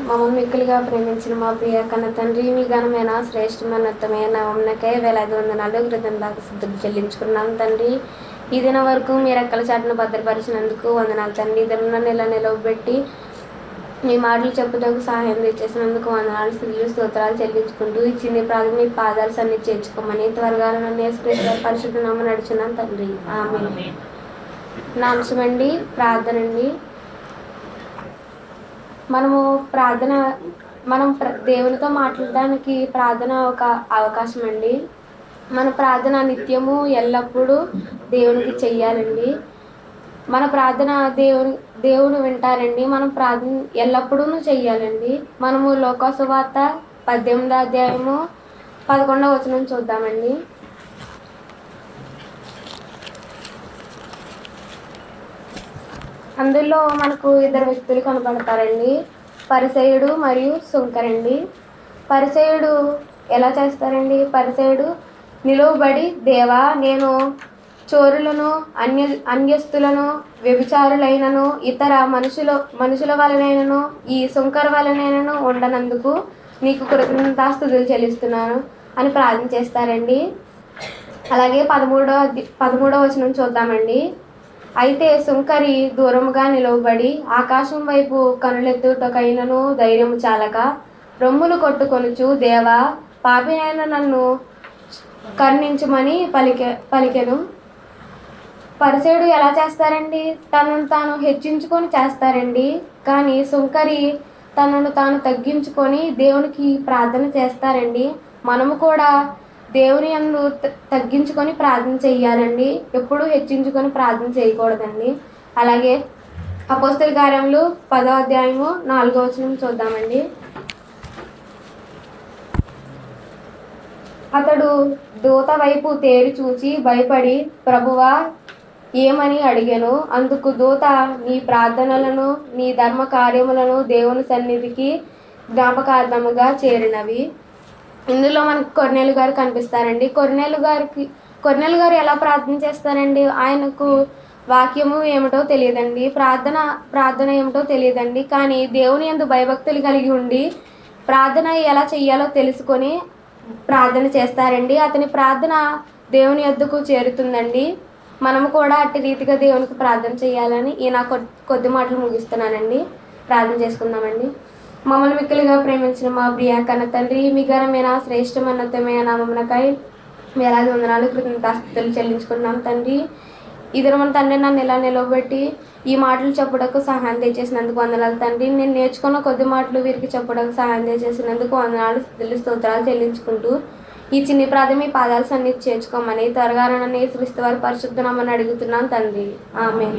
మమ్మల్ని మిక్కులుగా ప్రేమించిన మా ప్రియ కన్న తండ్రి, మీ ఘనమైన శ్రేష్టమైనతమైన నామమునకై వేలాది వందనాలు కృతజ్ఞతాస్తుతులు చెల్లించుకున్నాం తండ్రి. ఈ దినం వరకు మీ రెక్కల చాటును భద్రపరిచినందుకు వందనాలు తండ్రి. ఈ దినం ఇలా నిలవబెట్టి మీ మాటలు చెప్పుటకు సహాయం చేసినందుకు వందనాలు, స్థుతులు స్తోత్రాలు చెల్లించుకుంటూ ఇచ్చింది ప్రాథమిక మీ పాదాలు సన్నిధి చేర్చుకోమని త్వరగా నన్ను యేసుక్రీస్తు పరిశుద్ధ నామమున నడుచున్నాం తండ్రి. ఆమేన్. నా అంశమండి ప్రార్థన అండి. మనం దేవునితో మాట్లాడడానికి ప్రార్థన ఒక అవకాశం అండి. మన ప్రార్థన నిత్యము ఎల్లప్పుడూ దేవునికి చెయ్యాలండి. మన ప్రార్థన దేవుడు వింటారండి. మనం ప్రార్థన ఎల్లప్పుడూ చెయ్యాలండి. మనము లోకాసు వార్త 18వ అధ్యాయము 11వ వచనం చూద్దామండి. అందులో మనకు ఇద్దరు వ్యక్తులు కనపడతారండి, పరిసయ్యుడు మరియు సుంకరండి. పరిసయ్యుడు ఎలా చేస్తారండి? పరిసయ్యుడు నిలువబడి, దేవా, నేను చోరులను, అన్యస్తులను, వ్యభిచారులైనను, ఇతర మనుషుల వలనైనను, ఈ సుంకర వలనైనను ఉండనందుకు నీకు కృతజ్ఞతాస్తుతులు చెల్లిస్తున్నాను అని ప్రార్థన చేస్తారండి. అలాగే 13వ వచనం చూద్దామండి. అయితే సుంకరి దూరముగా నిలవబడి ఆకాశం వైపు కనులెత్తుటకైనను ధైర్యము చాలక రొమ్ములు కొట్టుకొనుచు, దేవా, పాపినైన నన్ను కరుణించుమని పలికెను. పరిసయ్యుడు ఎలా చేస్తారండి? తనను తాను హెచ్చించుకొని చేస్తారండి. కానీ సుంకరి తనను తాను తగ్గించుకొని దేవునికి ప్రార్థన చేస్తారండి. మనము కూడా దేవుని యందు తగ్గించుకొని ప్రార్థన చెయ్యాలండి. ఎప్పుడూ హెచ్చించుకొని ప్రార్థన చేయకూడదండి. అలాగే అపోస్తల కార్యములు 10వ అధ్యాయము 4వ వచనం చూద్దామండి. అతడు దూత వైపు తేరి చూచి భయపడి, ప్రభువా, ఏమని అడిగాను. అందుకు దూత, నీ ప్రార్థనలను, నీ ధర్మ కార్యములను దేవుని సన్నిధికి జ్ఞాపకార్థముగా చేరినవి. ఇందులో మనకు కొర్నేలు గారు కనిపిస్తారండి. కొర్నేలు గారు ఎలా ప్రార్థన చేస్తారండి? ఆయనకు వాక్యము ఏమిటో తెలియదండి, ప్రార్థన ఏమిటో తెలియదండి. కానీ దేవుని యందు భయభక్తులు కలిగి ఉండి ప్రార్థన ఎలా చెయ్యాలో తెలుసుకొని ప్రార్థన చేస్తారండి. అతని ప్రార్థన దేవుని యొద్దకు చేరుతుందండి. మనము కూడా అట్టి రీతిగా దేవునికి ప్రార్థన చేయాలని నా కొద్ది మాటలు ముగిస్తున్నానండి. ప్రార్థన చేసుకుందామండి. మమ్మల్ని మిక్కులుగా ప్రేమించిన మా ప్రియ కన్న తండ్రి, మీ ఘనమైన శ్రేష్టమైనతమైన నామమునకై వేలాది వందనాలు కృతజ్ఞతాస్తుతులు చెల్లించుకుంటున్నాం తండ్రి. ఈ దినం తండ్రి నన్ను ఇలా నిలవబెట్టి ఈ మాటలు చెప్పుటకు సహాయం దయచేసినందుకు వందనాలు తండ్రి. నేను నేర్చుకున్న కొద్ది మాటలు వీరికి చెప్పుటకు సహాయం దయచేసినందుకు వందనాలు, స్తుతులు స్తోత్రాలు చెల్లించుకుంటూ ఈ చిన్ని ప్రాథమిక పాదాలు సన్నిధి చేర్చుకోమని త్వరగా నన్ను యేసుక్రీస్తు వారి పరిశుద్ధ నామమున అడుగుతున్నాను తండ్రి. ఆమేన్.